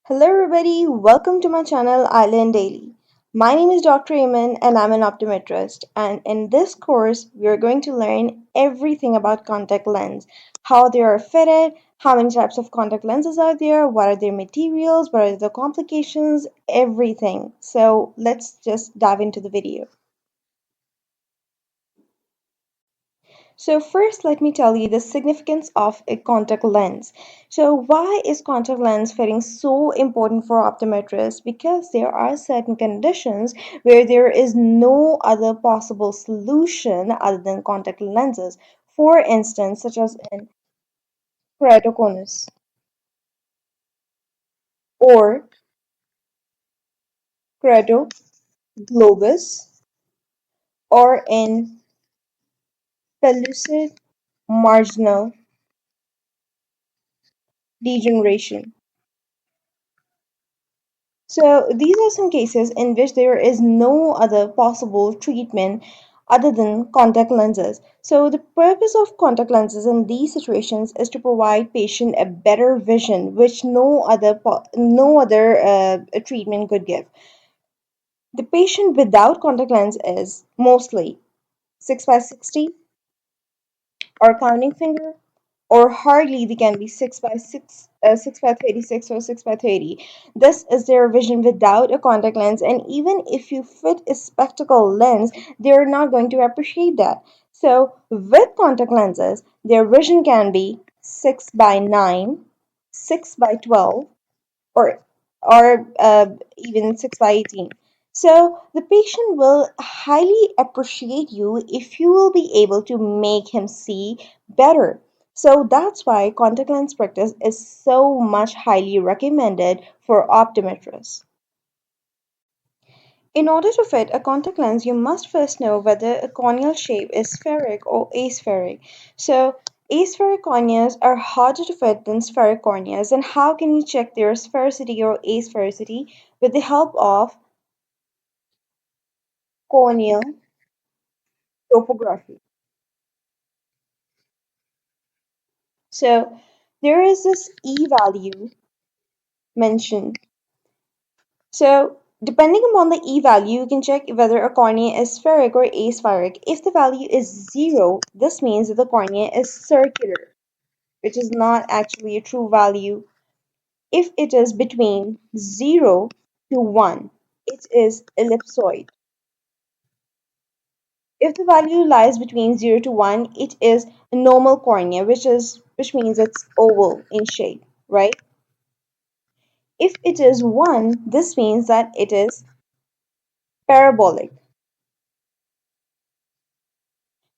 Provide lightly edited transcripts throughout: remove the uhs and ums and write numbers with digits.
Hello, everybody. Welcome to my channel, Island Daily. My name is Dr. Aman, and I'm an optometrist. And in this course, we are going to learn everything about contact lens, how they are fitted, how many types of contact lenses are there, what are their materials, what are the complications, everything. So let's just dive into the video. So first, let me tell you the significance of a contact lens. So why is contact lens fitting so important for optometrists? Because there are certain conditions where there is no other possible solution other than contact lenses. For instance, such as in keratoconus or keratoglobus or in pellucid marginal degeneration. So these are some cases in which there is no other possible treatment other than contact lenses. So the purpose of contact lenses in these situations is to provide patient a better vision, which no other treatment could give. The patient without contact lens is mostly 6 by 60 or counting finger, or hardly they can be 6 by 6, 6 by 36 or 6 by 30. This is their vision without a contact lens, and even if you fit a spectacle lens, they're not going to appreciate that. So with contact lenses, their vision can be 6 by 9, 6 by 12, or even 6 by 18. So the patient will highly appreciate you if you will be able to make him see better. So that's why contact lens practice is so much highly recommended for optometrists. In order to fit a contact lens, you must first know whether a corneal shape is spheric or aspheric. So, aspheric corneas are harder to fit than spheric corneas. And how can you check their sphericity or asphericity? With the help of corneal topography. So, there is this E value mentioned. So, depending upon the E value, you can check whether a cornea is spheric or aspheric. If the value is 0, this means that the cornea is circular, which is not actually a true value. If it is between 0 to 1, it is ellipsoid. If the value lies between 0 to 1, it is a normal cornea, which means it's oval in shape, right? If it is 1, this means that it is parabolic,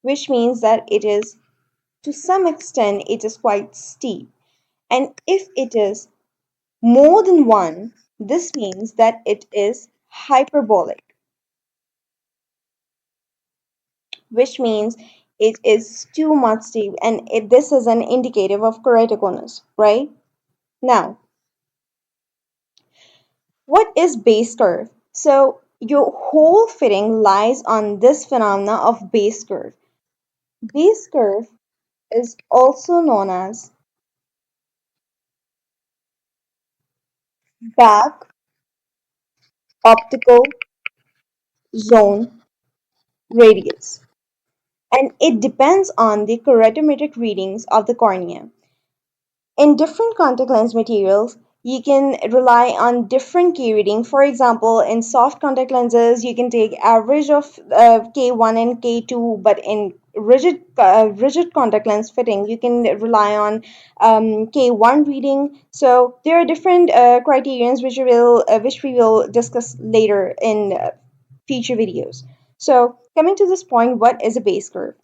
which means that it is, to some extent, it is quite steep. And if it is more than 1, this means that it is hyperbolic, which means it is too much steep, and this is an indicative of keratoconus, right? Now, what is base curve? So your whole fitting lies on this phenomena of base curve. Base curve is also known as back optical zone radius, and it depends on the keratometric readings of the cornea. In different contact lens materials, you can rely on different K reading. For example, in soft contact lenses, you can take average of K1 and K2, but in rigid contact lens fitting, you can rely on K1 reading. So there are different criterions which we will discuss later in future videos. So coming to this point, what is a base curve?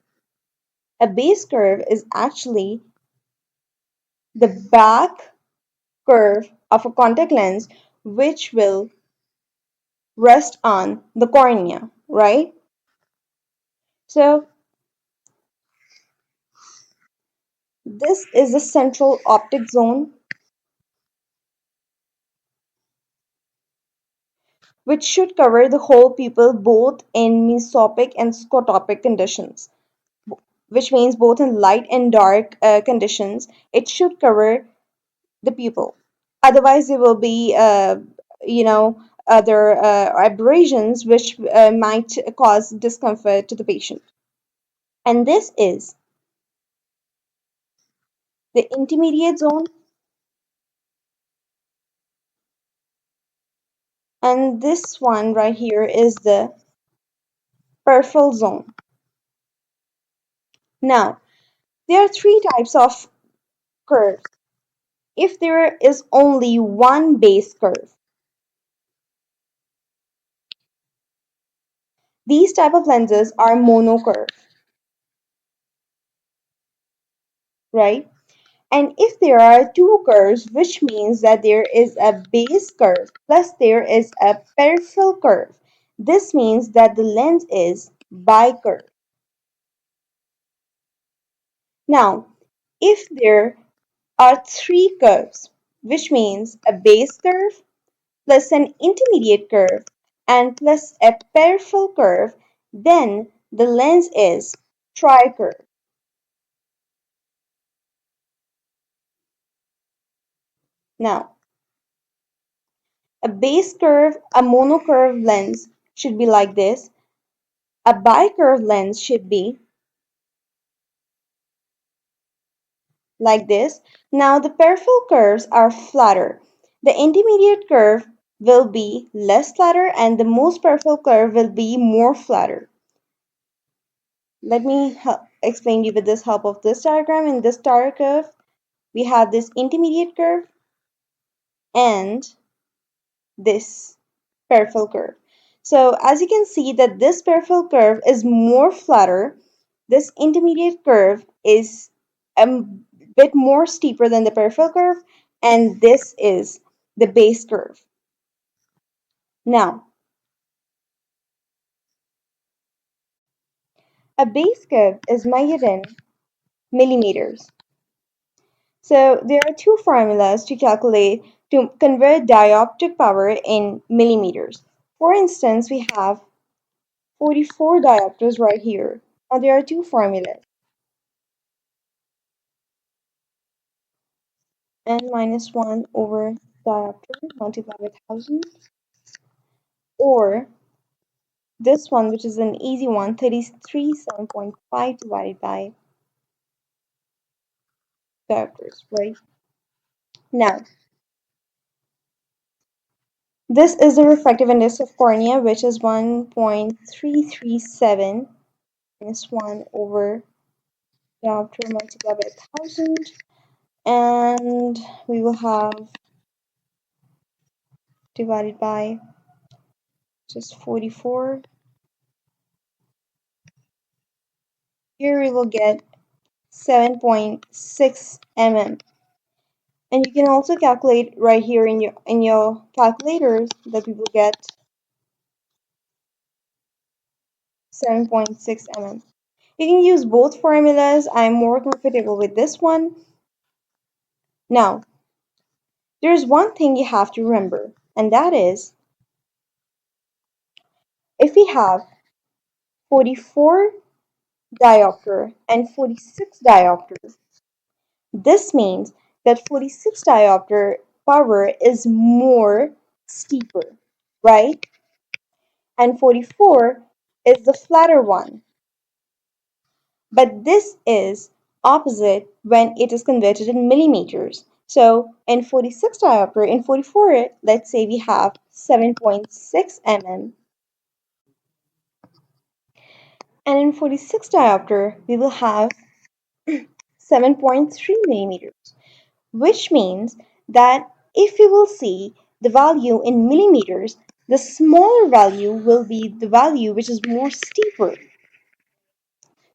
A base curve is actually the back curve of a contact lens which will rest on the cornea, right? So this is the central optic zone which should cover the whole pupil both in mesopic and scotopic conditions, which means both in light and dark conditions. It should cover the pupil. Otherwise, there will be, you know, other aberrations which might cause discomfort to the patient. And this is the intermediate zone, and this one right here is the peripheral zone. Now, there are three types of curves. If there is only one base curve, these type of lenses are monocurve, right? And if there are two curves, which means that there is a base curve plus there is a peripheral curve, this means that the lens is bicurve. Now, if there are three curves, which means a base curve plus an intermediate curve and plus a peripheral curve, then the lens is tricurve. Now, a base curve, a monocurve lens should be like this. A bicurve lens should be like this. Now, the peripheral curves are flatter. The intermediate curve will be less flatter and the most peripheral curve will be more flatter. Let me explain you with this help of this diagram. In this star curve, we have this intermediate curve and this peripheral curve. So as you can see that this peripheral curve is more flatter, this intermediate curve is a bit more steeper than the peripheral curve, and this is the base curve. Now, a base curve is measured in millimeters. So there are two formulas to calculate to convert dioptric power in millimeters. For instance, we have 44 diopters right here. Now there are two formulas, n minus 1 over diopter multiplied by 1000, or this one, which is an easy one, 37.5 divided by diopters, right? Now, this is the refractive index of cornea, which is 1.337 minus 1 over diopter multiplied by 1000, and we will have divided by just 44. Here we will get 7.6 mm. And you can also calculate right here in your calculators that we will get 7.6 mm. You can use both formulas. I'm more comfortable with this one. Now, there's one thing you have to remember, and that is if we have 44 diopter and 46 diopter, this means that 46 diopter power is more steeper, right? And 44 is the flatter one. But this is opposite when it is converted in millimeters. So in 46 diopter, in 44, let's say we have 7.6 mm, and in 46 diopter, we will have 7.3 millimeters, which means that if we will see the value in millimeters, the smaller value will be the value which is more steeper.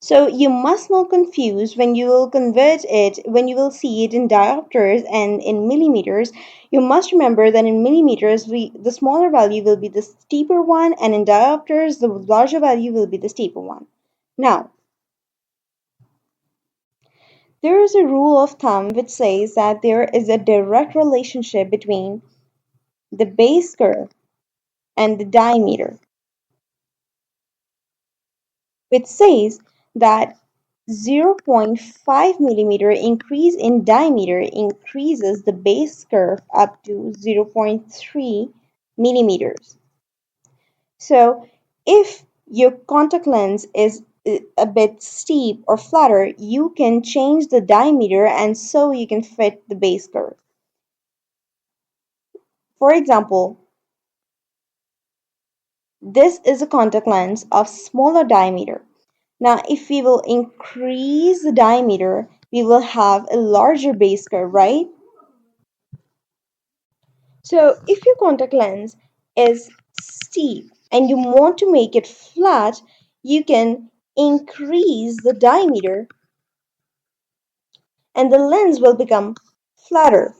So you must not confuse when you will convert it, when you will see it in diopters and in millimeters. You must remember that in millimeters, the smaller value will be the steeper one, and in diopters, the larger value will be the steeper one. Now, there is a rule of thumb which says that there is a direct relationship between the base curve and the diameter, which says that zero point 0.5 millimeter increase in diameter increases the base curve up to zero point 0.3 millimeters. So if your contact lens is a bit steep or flatter, you can change the diameter and so you can fit the base curve. For example, this is a contact lens of smaller diameter. Now, if we will increase the diameter, we will have a larger base curve, right? So, if your contact lens is steep and you want to make it flat, you can increase the diameter and the lens will become flatter.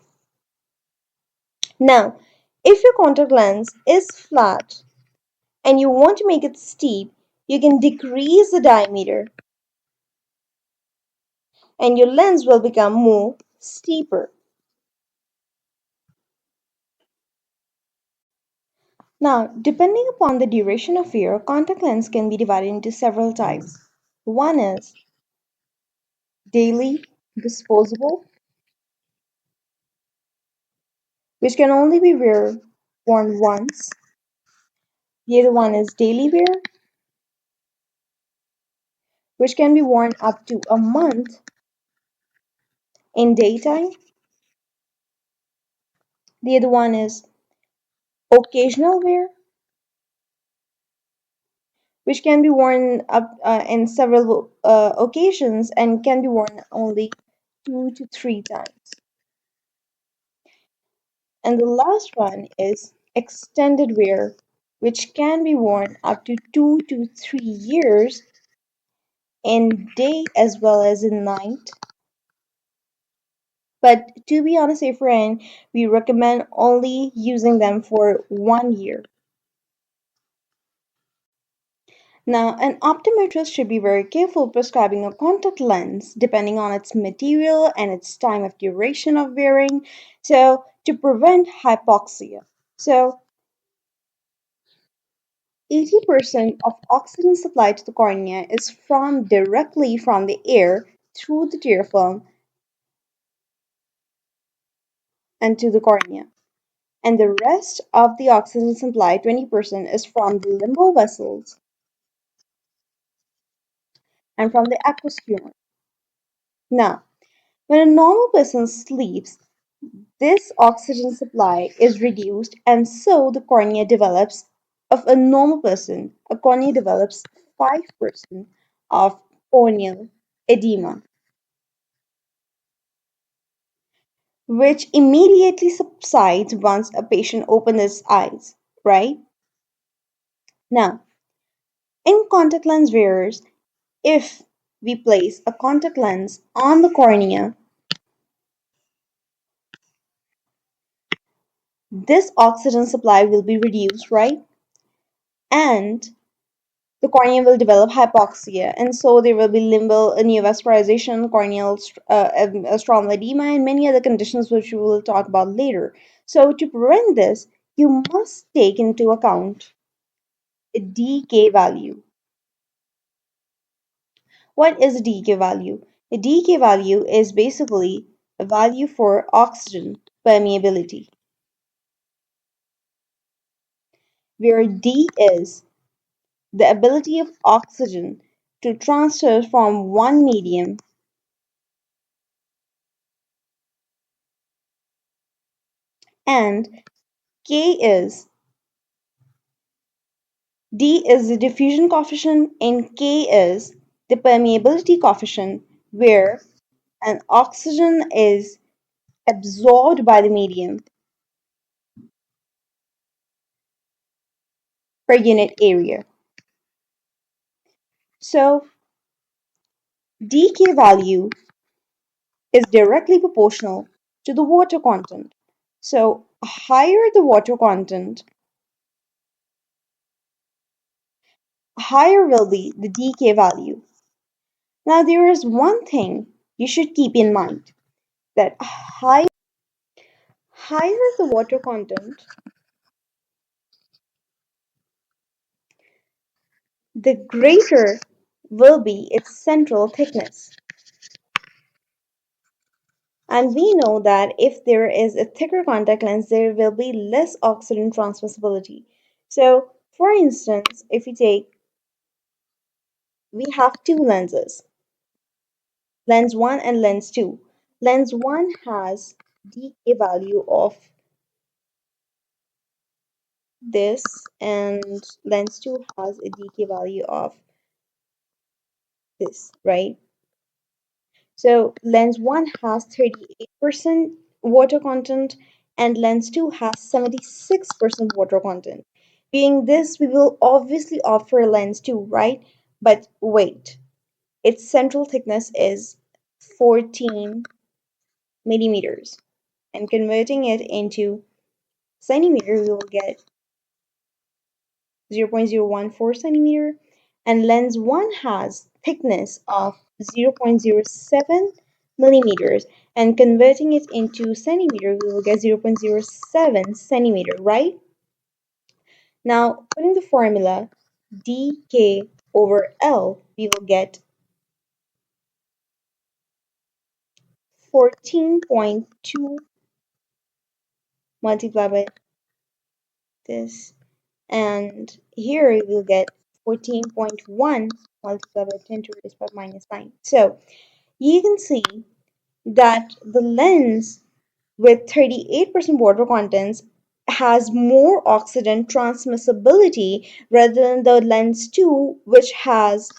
Now, if your contact lens is flat and you want to make it steep, you can decrease the diameter and your lens will become more steeper. Now, depending upon the duration of wear, contact lens can be divided into several types. One is daily disposable, which can only be worn once. The other one is daily wear, which can be worn up to a month in daytime. The other one is occasional wear, which can be worn up in several occasions and can be worn only 2 to 3 times. And the last one is extended wear, which can be worn up to 2 to 3 years in day as well as in night. But to be on a safer end, we recommend only using them for 1 year. Now, an optometrist should be very careful prescribing a contact lens depending on its material and its time of duration of wearing, so to prevent hypoxia. So, 80% of oxygen supply to the cornea is from directly from the air through the tear film and to the cornea. And the rest of the oxygen supply, 20%, is from the limbal vessels and from the aqueous humor. Now, when a normal person sleeps, this oxygen supply is reduced, and so the cornea develops, of a normal person, a cornea develops 5% of corneal edema, which immediately subsides once a patient opens his eyes, right? Now, in contact lens wearers, if we place a contact lens on the cornea, this oxygen supply will be reduced, right? And the cornea will develop hypoxia, and so there will be limbal neovascularization, corneal stromal edema, and many other conditions which we will talk about later. So, to prevent this, you must take into account a DK value. What is a DK value? A DK value is basically a value for oxygen permeability, where D is the ability of oxygen to transfer from one medium, and K is D is the diffusion coefficient and K is the permeability coefficient, where an oxygen is absorbed by the medium per unit area. So dk value is directly proportional to the water content. So higher the water content, higher will be the dk value. Now there is one thing you should keep in mind, that higher the water content, the greater will be its central thickness. And we know that if there is a thicker contact lens, there will be less oxidant transmissibility. So, for instance, if we take, we have two lenses, lens 1 and lens 2. Lens 1 has DK value of this, and lens 2 has a DK value of this, right? So lens 1 has 38% water content and lens 2 has 76% water content. Being this, we will obviously opt for lens 2, right? But wait, its central thickness is 14 millimeters. And converting it into centimeter, we will get 0.014 centimeter. And lens 1 has thickness of 0.07 millimeters, and converting it into centimeter we will get 0.07 centimeter, right? Now putting the formula dk over L, we will get 14.2 multiplied by this, and here we will get 14.1 multiplied by 10 to the raised power minus 9. So you can see that the lens with 38% water contents has more oxidant transmissibility rather than the lens 2 which has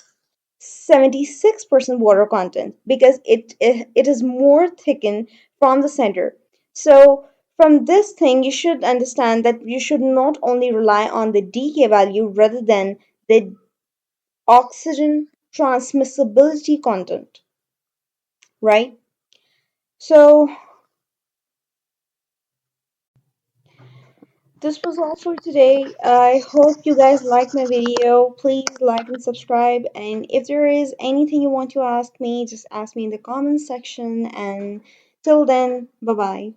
76% water content because it is more thickened from the center. So from this thing you should understand that you should not only rely on the DK value rather than the oxygen transmissibility content, right? So this was all for today. I hope you guys liked my video. Please like and subscribe. And if there is anything you want to ask me, just ask me in the comments section. And till then, bye bye.